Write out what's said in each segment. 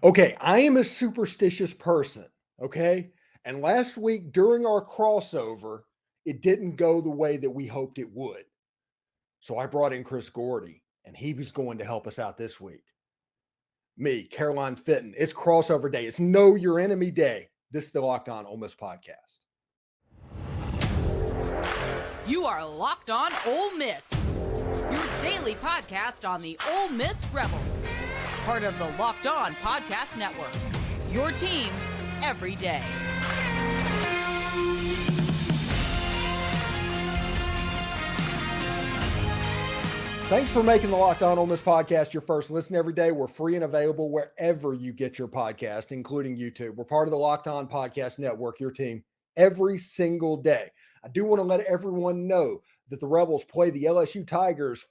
Okay, I am a superstitious person, okay? And last week during our crossover, it didn't go the way that we hoped it would. So I brought in Chris Gordy, and he was going to help us out this week. Me, Caroline Fenton. It's crossover day. It's Know Your Enemy Day. This is the Locked On Ole Miss podcast. You are Locked On Ole Miss, your daily podcast on the Ole Miss Rebels. Part of the Locked On Podcast Network, your team every day. Thanks for making the Locked On Ole Miss podcast your first listen every day. We're free and available wherever you get your podcast, including YouTube. We're part of the Locked On Podcast Network, your team every single day. I do want to let everyone know that the Rebels play the LSU Tigers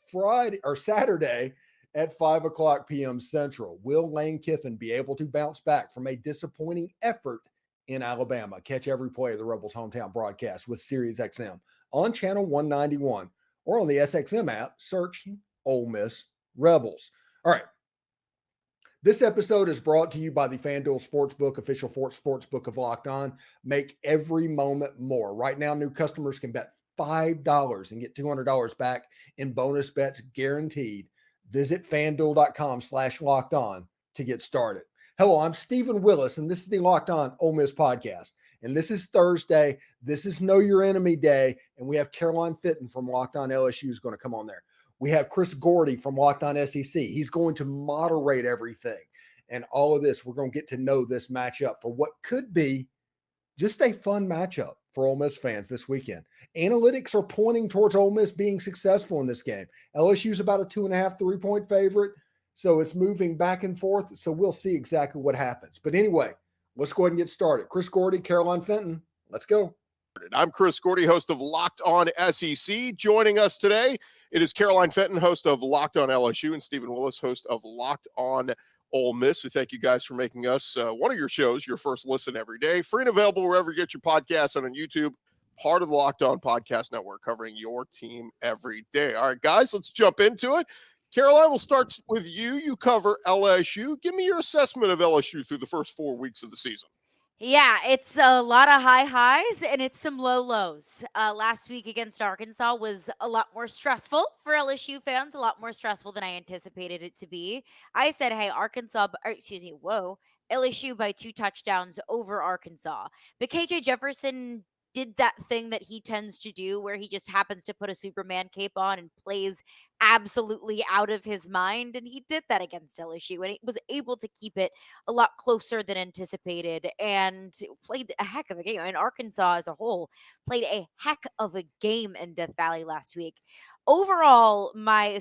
Saturday at 5:00 p.m. Central. Will Lane Kiffin be able to bounce back from a disappointing effort in Alabama? Catch every play of the Rebels' hometown broadcast with SiriusXM on channel 191 or on the SXM app. Search Ole Miss Rebels. All right. This episode is brought to you by the FanDuel Sportsbook, official sportsbook of Locked On. Make every moment more. Right now, new customers can bet $5 and get $200 back in bonus bets guaranteed. Visit FanDuel.com/Locked On to get started. Hello, I'm Stephen Willis, and this is the Locked On Ole Miss podcast. And this is Thursday. This is Know Your Enemy Day, and we have Caroline Fenton from Locked On LSU is going to come on there. We have Chris Gordy from Locked On SEC. He's going to moderate everything. And all of this, we're going to get to know this matchup for what could be just a fun matchup for Ole Miss fans this weekend. Analytics are pointing towards Ole Miss being successful in this game. LSU is about a 2.5, 3-point favorite. So it's moving back and forth. So we'll see exactly what happens. But anyway, let's go ahead and get started. Chris Gordy, Caroline Fenton, let's go. I'm Chris Gordy, host of Locked On SEC. Joining us today, it is Caroline Fenton, host of Locked On LSU, and Stephen Willis, host of Locked On Ole Miss. So thank you guys for making us one of your shows, your first listen every day. Free and available wherever you get your podcasts and on YouTube. Part of the Locked On Podcast Network, covering your team every day. All right, guys, let's jump into it. Caroline, we'll start with you. You cover LSU. Give me your assessment of LSU through the first 4 weeks of the season. Yeah, it's a lot of high highs and it's some low lows. Last week against Arkansas was a lot more stressful for LSU fans, a lot more stressful than I anticipated it to be. I said, hey, LSU by 2 touchdowns over Arkansas. But KJ Jefferson did that thing that he tends to do where he just happens to put a Superman cape on and plays absolutely out of his mind. And he did that against LSU and he was able to keep it a lot closer than anticipated and played a heck of a game. And Arkansas as a whole played a heck of a game in Death Valley last week. Overall, my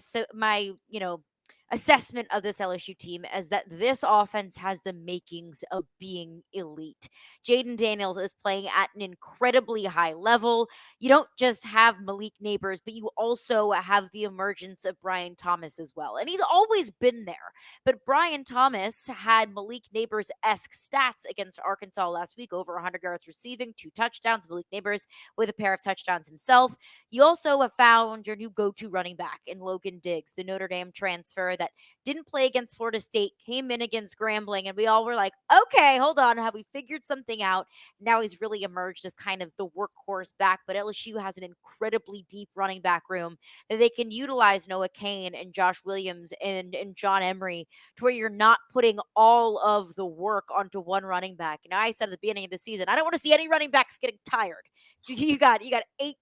assessment of this LSU team is that this offense has the makings of being elite. Jayden Daniels is playing at an incredibly high level. You don't just have Malik Nabors, but you also have the emergence of Brian Thomas as well. And he's always been there. But Brian Thomas had Malik Nabors-esque stats against Arkansas last week, over 100 yards receiving, 2 touchdowns. Malik Nabors with a pair of touchdowns himself. You also have found your new go-to running back in Logan Diggs, the Notre Dame transfer that didn't play against Florida State, came in against Grambling, and we all were like, okay, hold on, have we figured something out? Now he's really emerged as kind of the workhorse back, but LSU has an incredibly deep running back room that they can utilize Noah Cain and Josh Williams and John Emery to where you're not putting all of the work onto one running back. Now, I said at the beginning of the season, I don't want to see any running backs getting tired. You got 8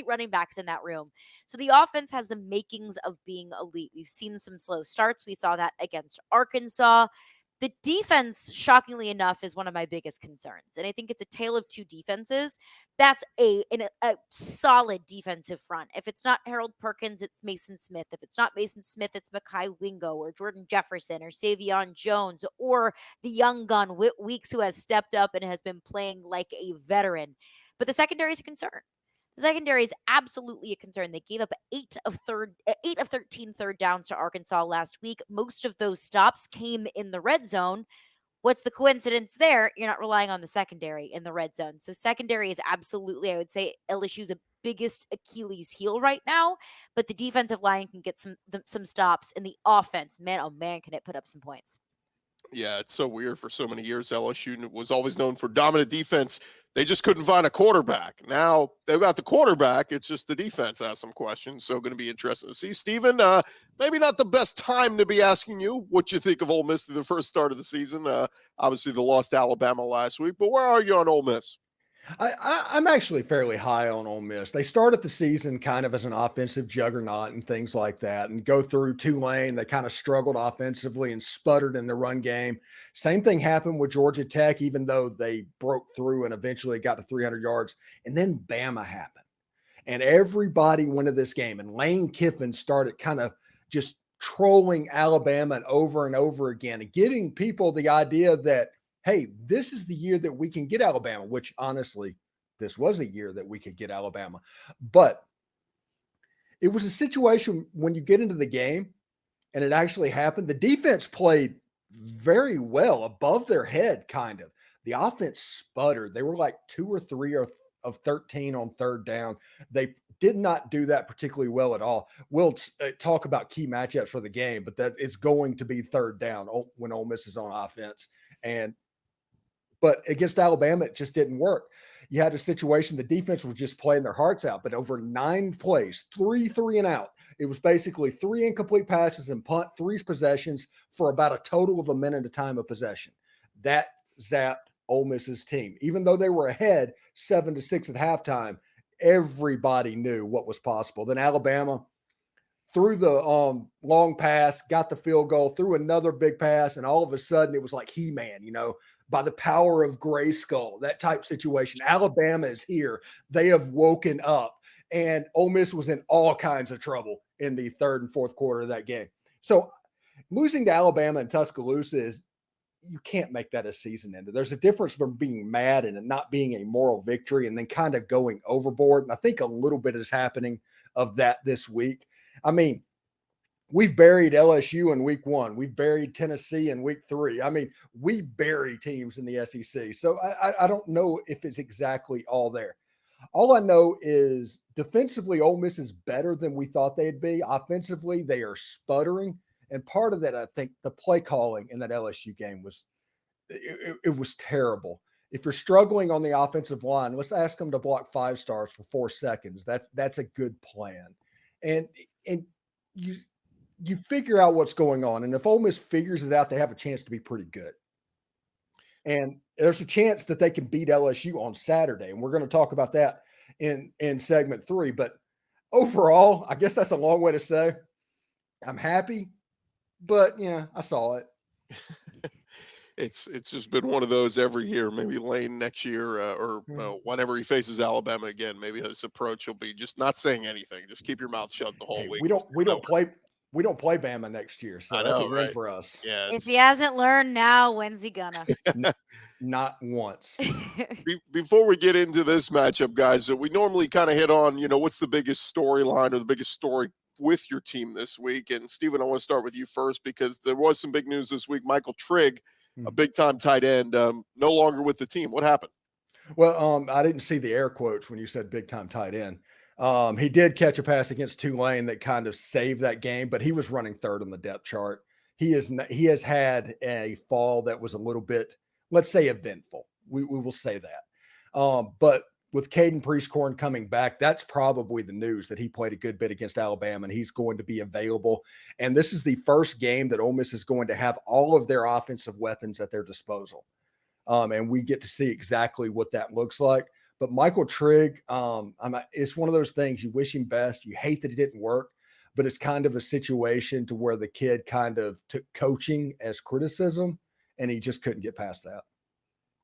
running backs in that room. So the offense has the makings of being elite. We've seen some slow starts. We saw that against Arkansas. The defense, shockingly enough, is one of my biggest concerns. And I think it's a tale of two defenses. That's a solid defensive front. If it's not Harold Perkins, it's Mason Smith. If it's not Mason Smith, it's Mekhi Wingo or Jordan Jefferson or Savion Jones or the young gun Whit Weeks, who has stepped up and has been playing like a veteran. But the secondary is a concern. The secondary is absolutely a concern. They gave up 8 of 13 third downs to Arkansas last week. Most of those stops came in the red zone. What's the coincidence there? You're not relying on the secondary in the red zone. So secondary is absolutely, I would say, LSU's biggest Achilles heel right now. But the defensive line can get some stops, and the offense, man, oh man, can it put up some points. Yeah, it's so weird. For so many years, LSU was always known for dominant defense. They just couldn't find a quarterback. Now they've got the quarterback. It's just the defense has some questions. So going to be interesting to see. Stephen, maybe not the best time to be asking you what you think of Ole Miss through the first start of the season. Obviously, the loss to Alabama last week. But where are you on Ole Miss? I'm actually fairly high on Ole Miss. They started the season kind of as an offensive juggernaut and things like that, and go through Tulane. They kind of struggled offensively and sputtered in the run game. Same thing happened with Georgia Tech, even though they broke through and eventually got to 300 yards. And then Bama happened, and everybody went to this game. And Lane Kiffin started kind of just trolling Alabama and over again, and getting people the idea that, hey, this is the year that we can get Alabama, which honestly, this was a year that we could get Alabama. But it was a situation when you get into the game and it actually happened. The defense played very well, above their head, kind of. The offense sputtered. They were like 2 or 3 of 13 on third down. They did not do that particularly well at all. We'll talk about key matchups for the game, but that is going to be third down when Ole Miss is on offense. But against Alabama, it just didn't work. You had a situation, the defense was just playing their hearts out, but over 9 plays, 3 and out. It was basically 3 incomplete passes and punt, 3 possessions for about a total of a minute of time of possession. That zapped Ole Miss's team. Even though they were ahead 7-6 at halftime, everybody knew what was possible. Then Alabama threw the long pass, got the field goal, threw another big pass, and all of a sudden it was like He-Man, by the power of Grayskull, that type situation. Alabama is here. They have woken up, and Ole Miss was in all kinds of trouble in the third and fourth quarter of that game. So losing to Alabama and Tuscaloosa you can't make that a season ender. There's a difference from being mad and it not being a moral victory and then kind of going overboard. And I think a little bit is happening of that this week. I mean, we've buried LSU in week 1. We've buried Tennessee in week 3. I mean, we bury teams in the SEC. So I don't know if it's exactly all there. All I know is defensively, Ole Miss is better than we thought they'd be. Offensively, they are sputtering. And part of that, I think the play calling in that LSU game was terrible. If you're struggling on the offensive line, let's ask them to block 5 stars for 4 seconds. That's a good plan. And you figure out what's going on. And if Ole Miss figures it out, they have a chance to be pretty good. And there's a chance that they can beat LSU on Saturday. And we're going to talk about that in segment 3. But overall, I guess that's a long way to say I'm happy. But yeah, I saw it. It's just been one of those every year. Maybe Lane next year or whenever he faces Alabama again, maybe his approach will be just not saying anything. Just keep your mouth shut the whole week. We don't play Bama next year, so that's a win for us. Yeah. If he hasn't learned now, when's he gonna? Not once. Before we get into this matchup, guys, we normally kind of hit on, what's the biggest storyline or the biggest story with your team this week. And Stephen, I want to start with you first because there was some big news this week. Michael Trigg, a big-time tight end, no longer with the team. What happened? Well, I didn't see the air quotes when you said big-time tight end. He did catch a pass against Tulane that kind of saved that game, but he was running third on the depth chart. He has had a fall that was a little bit, let's say, eventful. We will say that. But with Caden Priestcorn coming back, that's probably the news, that he played a good bit against Alabama and he's going to be available. And this is the first game that Ole Miss is going to have all of their offensive weapons at their disposal. And we get to see exactly what that looks like. But Michael Trigg, it's one of those things, you wish him best. You hate that it didn't work, but it's kind of a situation to where the kid kind of took coaching as criticism and he just couldn't get past that.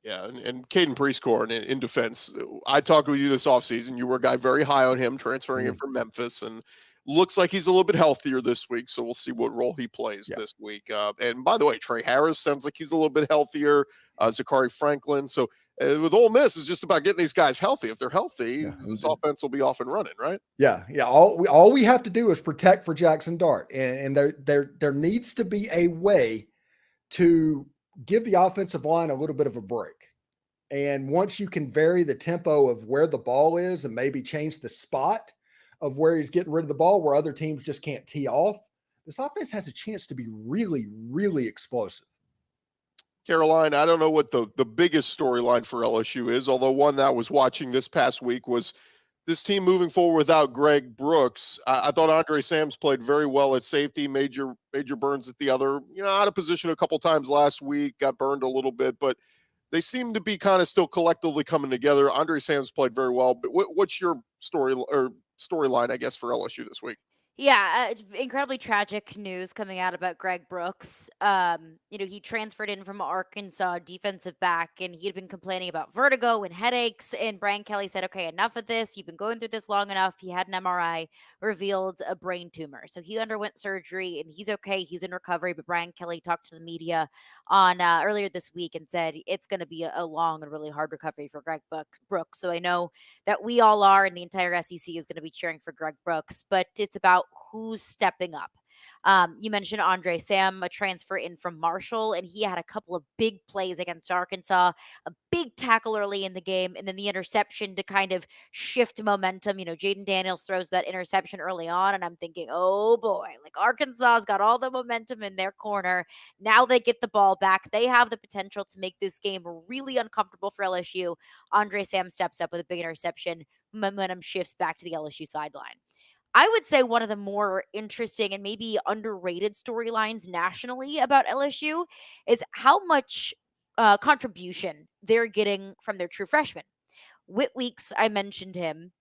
Yeah, and Caden Priestcorn in defense, I talked with you this offseason. You were a guy very high on him, transferring him from Memphis, and looks like he's a little bit healthier this week, so we'll see what role he plays this week. And by the way, Trey Harris sounds like he's a little bit healthier, Zakhari Franklin. So with Ole Miss, it's just about getting these guys healthy. If they're healthy, this offense will be off and running, right? Yeah. All we have to do is protect for Jaxson Dart, and there needs to be a way to give the offensive line a little bit of a break. And once you can vary the tempo of where the ball is and maybe change the spot of where he's getting rid of the ball, where other teams just can't tee off, this offense has a chance to be really, really explosive. Caroline, I don't know what the biggest storyline for LSU is, although one that I was watching this past week was this team moving forward without Greg Brooks. I thought Andre Sams played very well at safety, major burns at the other, out of position a couple times last week, got burned a little bit, but they seem to be kind of still collectively coming together. Andre Sams played very well, but what's your storyline, I guess, for LSU this week? Yeah, incredibly tragic news coming out about Greg Brooks. He transferred in from Arkansas, defensive back, and he had been complaining about vertigo and headaches. And Brian Kelly said, "Okay, enough of this. You've been going through this long enough." He had an MRI, revealed a brain tumor, so he underwent surgery, and he's okay. He's in recovery. But Brian Kelly talked to the media on earlier this week and said it's going to be a long and really hard recovery for Greg Brooks. So I know that we all are, and the entire SEC is going to be cheering for Greg Brooks, but it's about who's stepping up. You mentioned Andre Sam, a transfer in from Marshall, and he had a couple of big plays against Arkansas, a big tackle early in the game, and then the interception to kind of shift momentum. Jayden Daniels throws that interception early on, and I'm thinking, oh boy, like Arkansas's got all the momentum in their corner. Now they get the ball back. They have the potential to make this game really uncomfortable for LSU. Andre Sam steps up with a big interception. Momentum shifts back to the LSU sideline. I would say one of the more interesting and maybe underrated storylines nationally about LSU is how much contribution they're getting from their true freshmen. Whit Weeks, I mentioned him.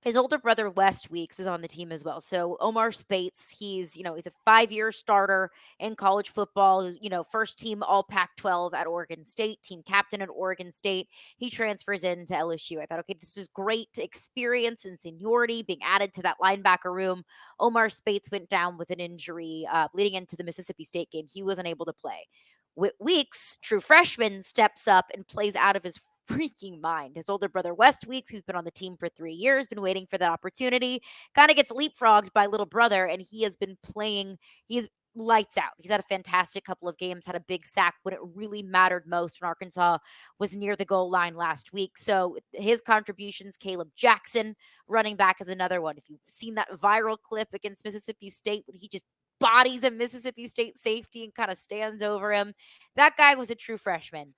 His older brother, West Weeks, is on the team as well. So Omar Spates, he's a 5-year starter in college football, first team all Pac-12 at Oregon State, team captain at Oregon State. He transfers into LSU. I thought, okay, this is great experience and seniority being added to that linebacker room. Omar Spates went down with an injury leading into the Mississippi State game. He wasn't able to play. Whit Weeks, true freshman, steps up and plays out of his freaking mind. His older brother, West Weeks, who's been on the team for 3 years, been waiting for that opportunity, kind of gets leapfrogged by little brother, and he has been playing. He's lights out. He's had a fantastic couple of games, had a big sack when it really mattered most when Arkansas was near the goal line last week. So his contributions, Caleb Jackson, running back, is another one. If you've seen that viral clip against Mississippi State when he just bodies a Mississippi State safety and kind of stands over him, that guy was a true freshman.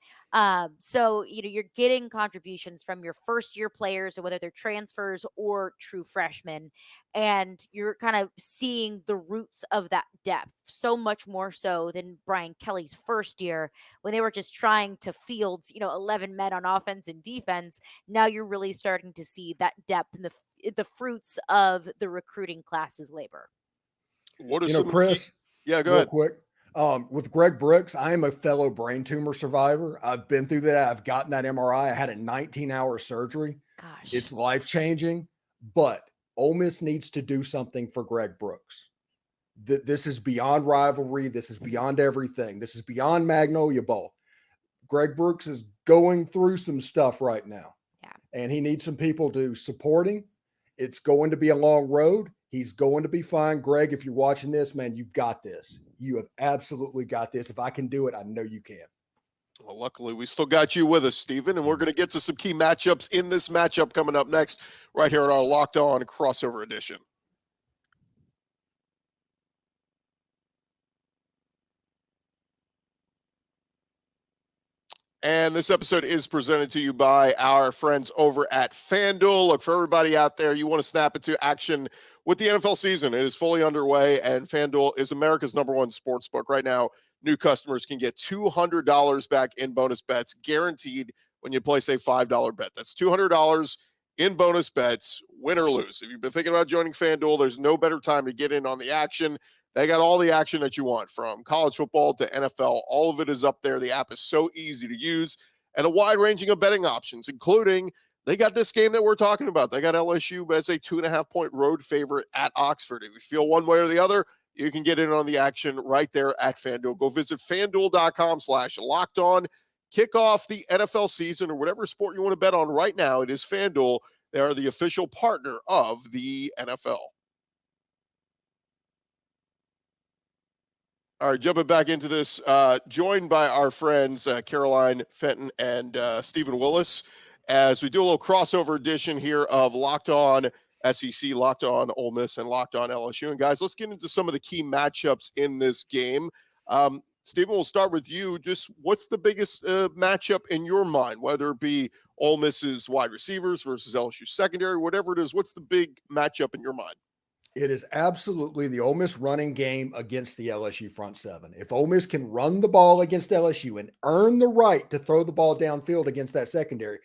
So you're getting contributions from your first year players, or whether they're transfers or true freshmen, and you're kind of seeing the roots of that depth so much more so than Brian Kelly's first year when they were just trying to field 11 men on offense and defense. Now you're really starting to see that depth and the fruits of the recruiting class's labor. What is Chris? Yeah, go real ahead. Quick. With Greg Brooks, I am a fellow brain tumor survivor. I've been through that. I've gotten that MRI. I had a 19-hour surgery. Gosh, It's life-changing, but Ole Miss needs to do something for Greg Brooks. This is beyond rivalry. This is beyond everything. This is beyond Magnolia Bowl. Greg Brooks is going through some stuff right now. Yeah. And he needs some people to support him. It's going to be a long road. He's going to be fine. Greg, if you're watching this, man, you got this. You have absolutely got this. If I can do it, I know you can. Well, luckily, we still got you with us, Stephen, and we're going to get to some key matchups in this matchup coming up next, right here on our Locked On Crossover Edition. And this episode is presented to you by our friends over at FanDuel. Look, for everybody out there, you want to snap into action with the NFL season. It is fully underway, and FanDuel is America's #1 sports book. Right now, new customers can get $200 back in bonus bets guaranteed when you place a $5 bet. That's $200 in bonus bets, win or lose. If you've been thinking about joining FanDuel, there's no better time to get in on the action. They got all the action that you want, from college football to NFL. All of it is up there. The app is so easy to use, and a wide ranging of betting options, including they got this game that we're talking about. They got LSU as a 2.5-point road favorite at Oxford. If you feel one way or the other, you can get in on the action right there at FanDuel. Go visit FanDuel.com/lockedon. Kick off the NFL season or whatever sport you want to bet on right now. It is FanDuel. They are the official partner of the NFL. All right, jumping back into this, joined by our friends Caroline Fenton and Stephen Willis, as we do a little crossover edition here of Locked On SEC, Locked On Ole Miss, and Locked On LSU. And guys, let's get into some of the key matchups in this game. Stephen, we'll start with you. Just what's the biggest matchup in your mind, whether it be Ole Miss's wide receivers versus LSU secondary, whatever it is, what's the big matchup in your mind? It is absolutely the Ole Miss running game against the LSU front seven. If Ole Miss can run the ball against LSU and earn the right to throw the ball downfield against that secondary,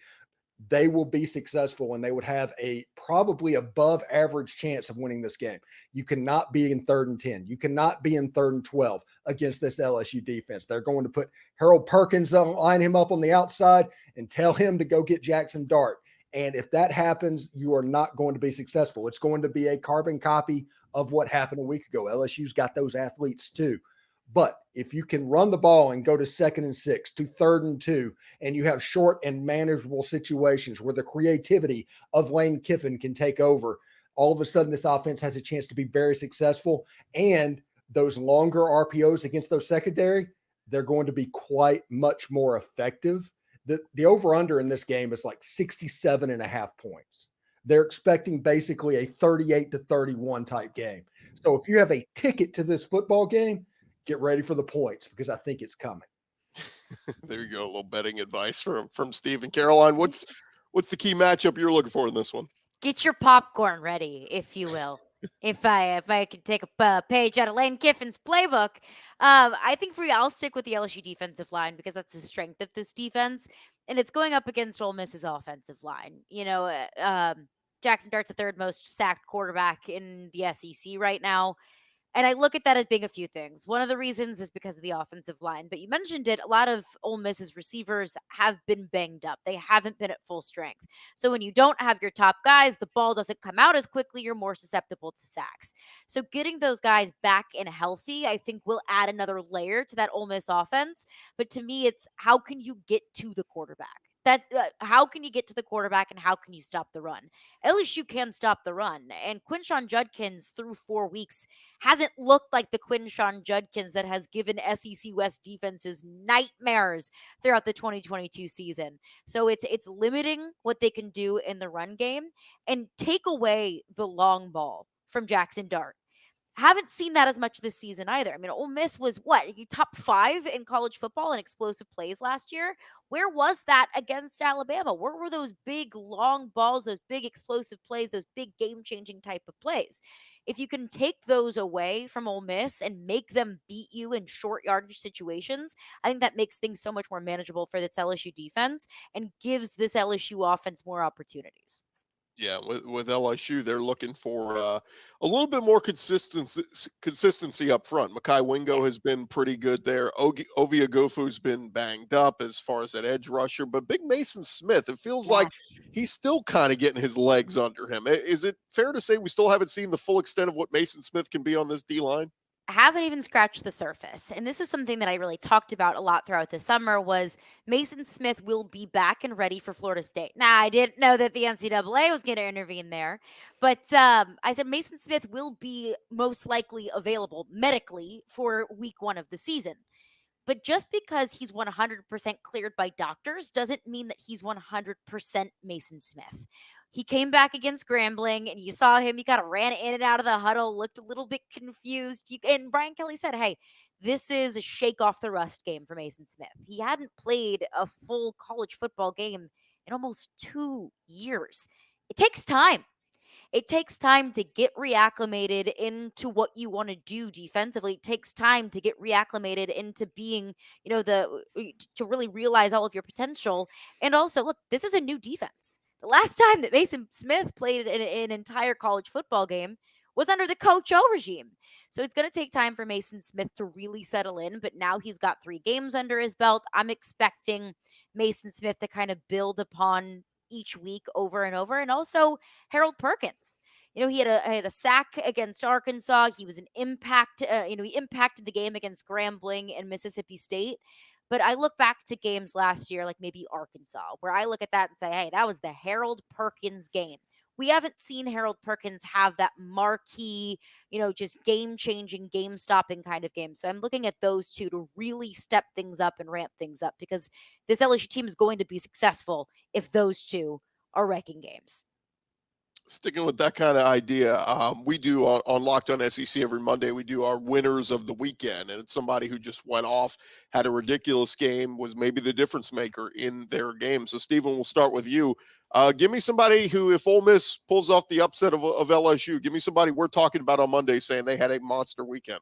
they will be successful and they would have a probably above average chance of winning this game. You cannot be in 3rd and 10. You cannot be in 3rd and 12 against this LSU defense. They're going to put Harold Perkins on, line him up on the outside and tell him to go get Jaxson Dart. And if that happens, you are not going to be successful. It's going to be a carbon copy of what happened a week ago. LSU's got those athletes too. But if you can run the ball and go to 2nd and 6, to 3rd and 2, and you have short and manageable situations where the creativity of Lane Kiffin can take over, all of a sudden this offense has a chance to be very successful. And those longer RPOs against those secondary, they're going to be quite much more effective. The over-under in this game is like 67.5 points. They're expecting basically a 38-31 type game. So if you have a ticket to this football game, get ready for the points because I think it's coming. There you go. A little betting advice from Steve and Caroline. What's the key matchup you're looking for in this one? Get your popcorn ready, if you will. if I could take a page out of Lane Kiffin's playbook, I think for you, I'll stick with the LSU defensive line because that's the strength of this defense, and it's going up against Ole Miss's offensive line. Jaxson Dart's the 3rd most sacked quarterback in the SEC right now. And I look at that as being a few things. One of the reasons is because of the offensive line. But you mentioned it, a lot of Ole Miss's receivers have been banged up. They haven't been at full strength. So when you don't have your top guys, the ball doesn't come out as quickly. You're more susceptible to sacks. So getting those guys back and healthy, I think will add another layer to that Ole Miss offense. But to me, it's how can you get to the quarterback? How can you get to the quarterback and how can you stop the run? LSU can stop the run. And Quinshon Judkins through 4 weeks hasn't looked like the Quinshon Judkins that has given SEC West defenses nightmares throughout the 2022 season. So it's limiting what they can do in the run game and take away the long ball from Jaxson Dart. Haven't seen that as much this season either. I mean, Ole Miss was top 5 in college football in explosive plays last year. Where was that against Alabama? Where were those big long balls, those big explosive plays, those big game-changing type of plays? If you can take those away from Ole Miss and make them beat you in short yardage situations, I think that makes things so much more manageable for this LSU defense and gives this LSU offense more opportunities. Yeah, with LSU, they're looking for a little bit more consistency up front. Mekhi Wingo has been pretty good there. Ovie Ogufu's been banged up as far as that edge rusher, but Big Mason Smith, it feels like he's still kind of getting his legs under him. Is it fair to say we still haven't seen the full extent of what Mason Smith can be on this D-line? Haven't even scratched the surface. And this is something that I really talked about a lot throughout the summer was Mason Smith will be back and ready for Florida State. Now, I didn't know that the NCAA was going to intervene there, but I said Mason Smith will be most likely available medically for week 1 of the season. But just because he's 100% cleared by doctors doesn't mean that he's 100% Mason Smith. He came back against Grambling, and you saw him. He kind of ran in and out of the huddle, looked a little bit confused. And Brian Kelly said, hey, this is a shake off the rust game for Mason Smith. He hadn't played a full college football game in almost 2 years. It takes time. It takes time to get reacclimated into what you want to do defensively. It takes time to get reacclimated into being, to really realize all of your potential. And also, look, this is a new defense. The last time that Mason Smith played an entire college football game was under the Coach O regime. So it's going to take time for Mason Smith to really settle in, but now he's got 3 games under his belt. I'm expecting Mason Smith to kind of build upon each week over and over. And also Harold Perkins. He had a sack against Arkansas. He was an impact. He impacted the game against Grambling and Mississippi State. But I look back to games last year, like maybe Arkansas, where I look at that and say, hey, that was the Harold Perkins game. We haven't seen Harold Perkins have that marquee, just game-changing, game-stopping kind of game. So I'm looking at those two to really step things up and ramp things up because this LSU team is going to be successful if those two are wrecking games. Sticking with that kind of idea, we do on Locked On SEC every Monday, we do our winners of the weekend. And it's somebody who just went off, had a ridiculous game, was maybe the difference maker in their game. So, Stephen, we'll start with you. Give me somebody who, if Ole Miss pulls off the upset of LSU, give me somebody we're talking about on Monday saying they had a monster weekend.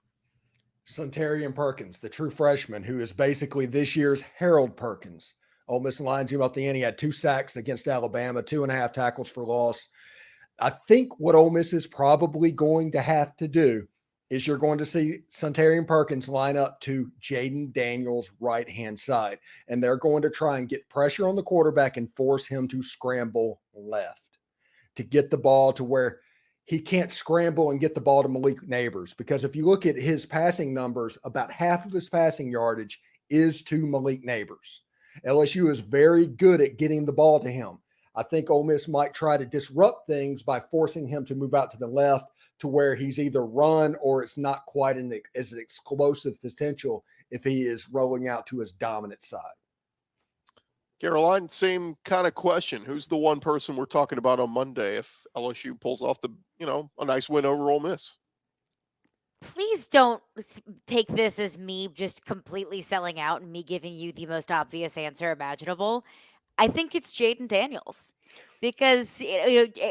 Suntarian Perkins, the true freshman, who is basically this year's Harold Perkins. Ole Miss lines him up the end. He had 2 sacks against Alabama, 2.5 tackles for loss. I think what Ole Miss is probably going to have to do is you're going to see Suntarian Perkins line up to Jayden Daniels' right-hand side, and they're going to try and get pressure on the quarterback and force him to scramble left to get the ball to where he can't scramble and get the ball to Malik Nabors. Because if you look at his passing numbers, about half of his passing yardage is to Malik Nabors. LSU is very good at getting the ball to him. I think Ole Miss might try to disrupt things by forcing him to move out to the left to where he's either run or it's not quite as an explosive potential if he is rolling out to his dominant side. Caroline, same kind of question. Who's the one person we're talking about on Monday if LSU pulls off a nice win over Ole Miss? Please don't take this as me just completely selling out and me giving you the most obvious answer imaginable. I think it's Jayden Daniels because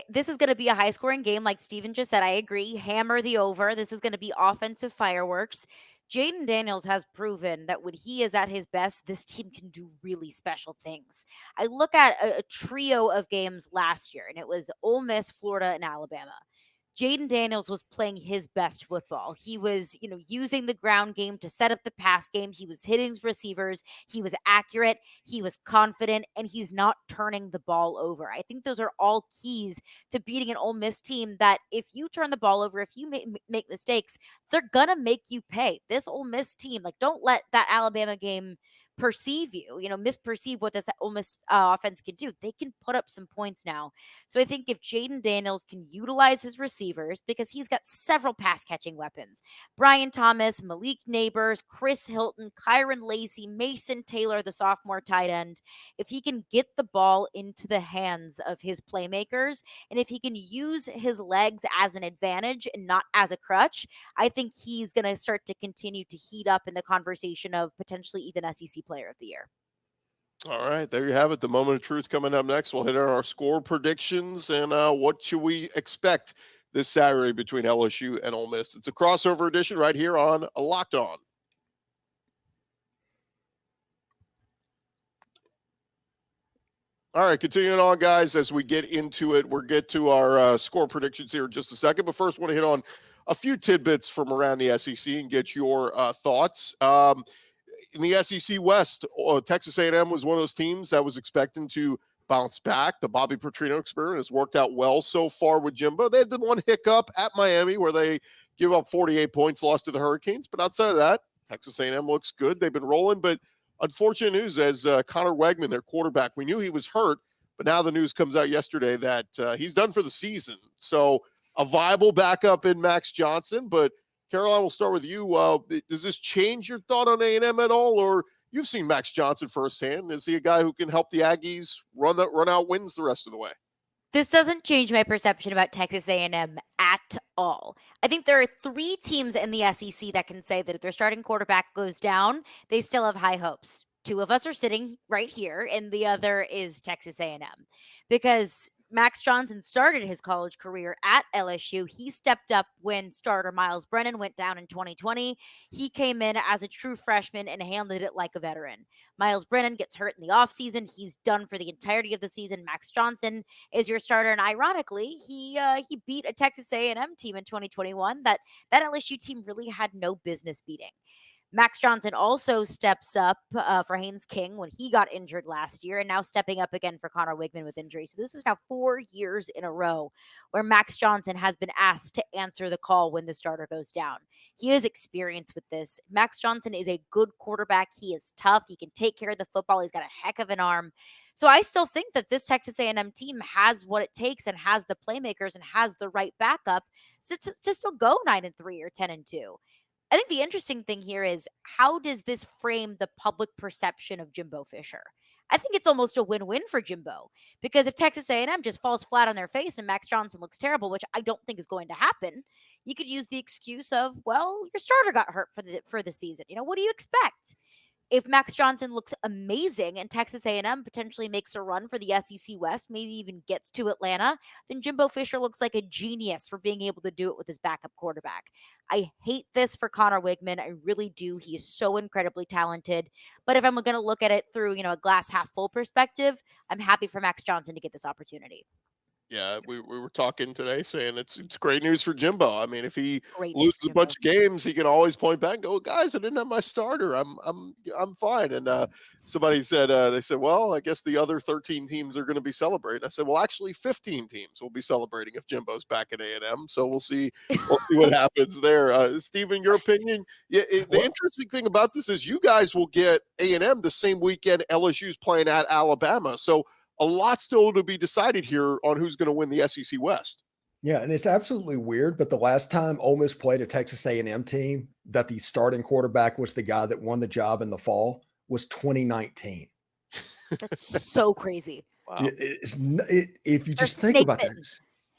this is going to be a high-scoring game, like Steven just said. I agree. Hammer the over. This is going to be offensive fireworks. Jayden Daniels has proven that when he is at his best, this team can do really special things. I look at a trio of games last year, and it was Ole Miss, Florida, and Alabama. Jayden Daniels was playing his best football. He was, using the ground game to set up the pass game. He was hitting his receivers. He was accurate. He was confident, and he's not turning the ball over. I think those are all keys to beating an Ole Miss team that if you turn the ball over, if you make mistakes, they're going to make you pay. This Ole Miss team, don't let that Alabama game misperceive what this Ole Miss offense can do. They can put up some points now. So I think if Jayden Daniels can utilize his receivers, because he's got several pass catching weapons, Brian Thomas, Malik Nabors, Chris Hilton, Kyron Lacey, Mason Taylor, the sophomore tight end, if he can get the ball into the hands of his playmakers, and if he can use his legs as an advantage and not as a crutch, I think he's going to start to continue to heat up in the conversation of potentially even SEC Player of the Year. All right, there you have it. The moment of truth coming up next. We'll hit on our score predictions and what should we expect this Saturday between LSU and Ole Miss. It's a crossover edition right here on Locked On. All right, continuing on, guys, as we get into it, we'll get to our score predictions here in just a second. But first, I want to hit on a few tidbits from around the SEC and get your thoughts. In the SEC West, Texas A&M was one of those teams that was expecting to bounce back. The Bobby Petrino experiment has worked out well so far with Jimbo. They had the one hiccup at Miami where they give up 48 points, lost to the Hurricanes. But outside of that, Texas A&M looks good. They've been rolling. But unfortunate news as Connor Wegman, their quarterback, we knew he was hurt, but now the news comes out yesterday that he's done for the season. So a viable backup in Max Johnson, but Caroline, we'll start with you. Does this change your thought on A&M at all, or you've seen Max Johnson firsthand? Is he a guy who can help the Aggies run out wins the rest of the way? This doesn't change my perception about Texas A&M at all. I think there are 3 teams in the SEC that can say that if their starting quarterback goes down, they still have high hopes. 2 of us are sitting right here, and the other is Texas A&M. Because Max Johnson started his college career at LSU. He stepped up when starter Miles Brennan went down in 2020. He came in as a true freshman and handled it like a veteran. Miles Brennan gets hurt in the offseason. He's done for the entirety of the season. Max Johnson is your starter. And ironically, he beat a Texas A&M team in 2021 that LSU team really had no business beating. Max Johnson also steps up for Haynes King when he got injured last year, and now stepping up again for Connor Wigman with injury. So this is now 4 years in a row where Max Johnson has been asked to answer the call when the starter goes down. He has experience with this. Max Johnson is a good quarterback. He is tough. He can take care of the football. He's got a heck of an arm. So I still think that this Texas A&M team has what it takes and has the playmakers and has the right backup to still go 9-3 or 10-2. I think the interesting thing here is how does this frame the public perception of Jimbo Fisher? I think it's almost a win-win for Jimbo, because if Texas A&M just falls flat on their face and Max Johnson looks terrible, which I don't think is going to happen, you could use the excuse of, well, your starter got hurt for the season. What do you expect? If Max Johnson looks amazing and Texas A&M potentially makes a run for the SEC West, maybe even gets to Atlanta, then Jimbo Fisher looks like a genius for being able to do it with his backup quarterback. I hate this for Connor Wigman. I really do. He is so incredibly talented. But if I'm going to look at it through, a glass half full perspective, I'm happy for Max Johnson to get this opportunity. Yeah, we were talking today saying it's great news for Jimbo. I mean, if he Great loses a bunch of games, he can always point back and go, guys, I didn't have my starter. I'm fine. And somebody said, they said, well, I guess the other 13 teams are going to be celebrating. I said, well, actually 15 teams will be celebrating if Jimbo's back at A&M. So we'll see what happens there. Stephen, your opinion? Yeah, the interesting thing about this is you guys will get A&M the same weekend LSU's playing at Alabama. So a lot still to be decided here on who's going to win the SEC West. Yeah, and it's absolutely weird, but the last time Ole Miss played a Texas A&M team that the starting quarterback was the guy that won the job in the fall was 2019. That's so crazy. Wow. If you just think about that,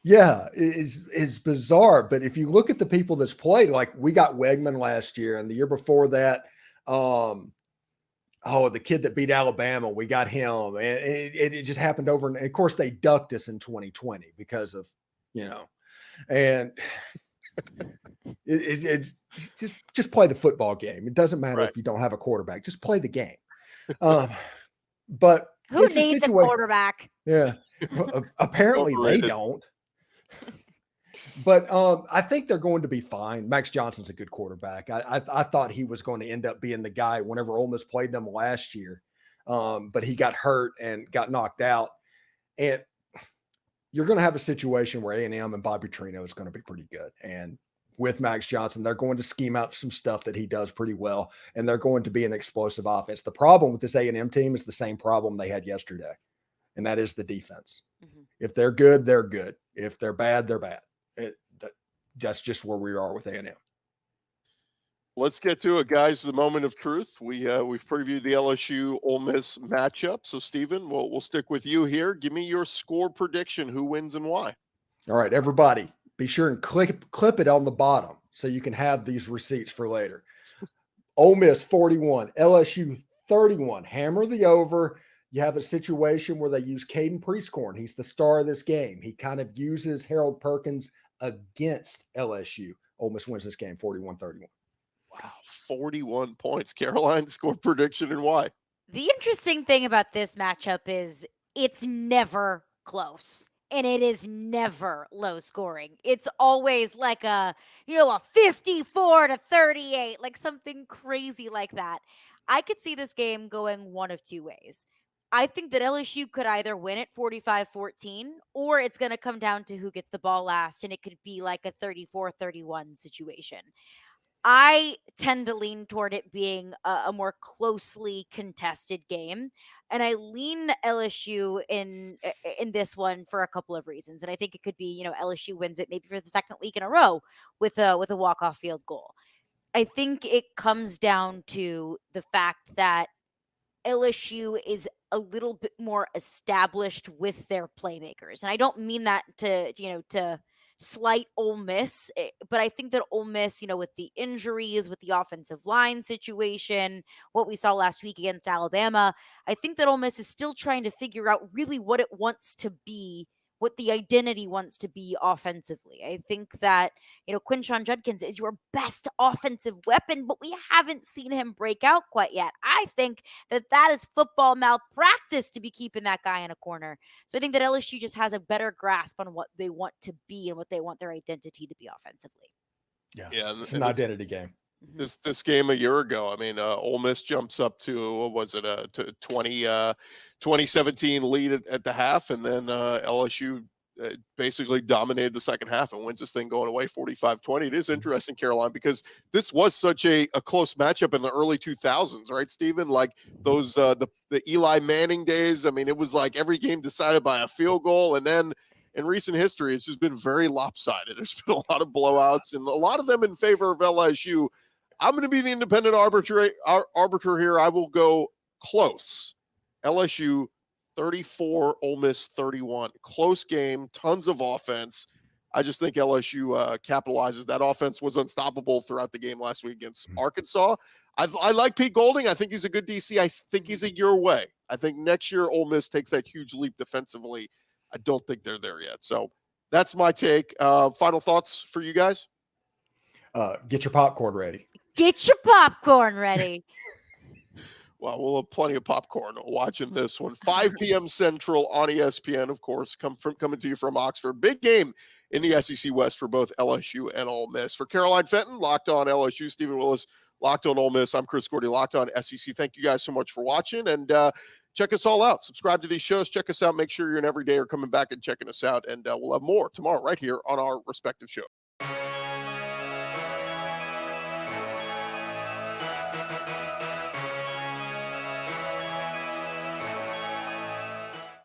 yeah, it's bizarre. But if you look at the people that's played, like we got Wegman last year, and the year before that, the kid that beat Alabama, we got him. And it just happened over. And of course, they ducked us in 2020 because of, and it's just play the football game. It doesn't matter if you don't have a quarterback, just play the game. But who needs a quarterback? Yeah. Apparently they don't. But I think they're going to be fine. Max Johnson's a good quarterback. I thought he was going to end up being the guy whenever Ole Miss played them last year. But he got hurt and got knocked out. And you're going to have a situation where A&M and Bobby Petrino is going to be pretty good. And with Max Johnson, they're going to scheme out some stuff that he does pretty well. And they're going to be an explosive offense. The problem with this A&M team is the same problem they had yesterday. And that is the defense. Mm-hmm. If they're good, they're good. If they're bad, they're bad. That's just where we are with A&M. Let's get to it, guys. The moment of truth. We've previewed the LSU Ole Miss matchup. So, Stephen, we'll stick with you here. Give me your score prediction. Who wins and why? All right, everybody, be sure and clip it on the bottom so you can have these receipts for later. Ole Miss 41, LSU 31. Hammer the over. You have a situation where they use Caden Prieskorn. He's the star of this game. He kind of uses Harold Perkins against LSU. Ole Miss wins this game 41-31. Wow, 41 points. Caroline, score prediction and why? The interesting thing about this matchup is it's never close. And it is never low scoring. It's always like a 54-38, like something crazy like that. I could see this game going one of two ways. I think that LSU could either win it 45-14, or it's going to come down to who gets the ball last, and it could be like a 34-31 situation. I tend to lean toward it being a more closely contested game, and I lean LSU in this one for a couple of reasons. And I think it could be, LSU wins it maybe for the second week in a row with a walk-off field goal. I think it comes down to the fact that LSU is a little bit more established with their playmakers. And I don't mean that to slight Ole Miss, but I think that Ole Miss, with the injuries, with the offensive line situation, what we saw last week against Alabama, I think that Ole Miss is still trying to figure out really what it wants to be, what the identity wants to be offensively. I think that, Quinshon Judkins is your best offensive weapon, but we haven't seen him break out quite yet. I think that is football malpractice to be keeping that guy in a corner. So I think that LSU just has a better grasp on what they want to be and what they want their identity to be offensively. Yeah, it's an identity game. This game a year ago, I mean, Ole Miss jumps up to, what was it, to 2017 lead at the half, and then LSU basically dominated the second half and wins this thing going away 45-20. It is interesting, Caroline, because this was such a close matchup in the early 2000s, right, Stephen? Like those the Eli Manning days. I mean, it was like every game decided by a field goal, and then in recent history, it's just been very lopsided. There's been a lot of blowouts, and a lot of them in favor of LSU. I'm going to be the independent arbiter here. I will go close. LSU 34, Ole Miss 31. Close game, tons of offense. I just think LSU capitalizes. That offense was unstoppable throughout the game last week against Arkansas. I like Pete Golding. I think he's a good DC. I think he's a year away. I think next year Ole Miss takes that huge leap defensively. I don't think they're there yet. So that's my take. Final thoughts for you guys? Get your popcorn ready. Get your popcorn ready. Well, we'll have plenty of popcorn watching this one. 5 p.m. Central on ESPN, of course, coming to you from Oxford. Big game in the SEC West for both LSU and Ole Miss. For Caroline Fenton, Locked On LSU, Stephen Willis, Locked On Ole Miss. I'm Chris Gordy, Locked On SEC. Thank you guys so much for watching, and check us all out. Subscribe to these shows. Check us out. Make sure you're an everyday or coming back and checking us out, and we'll have more tomorrow right here on our respective shows.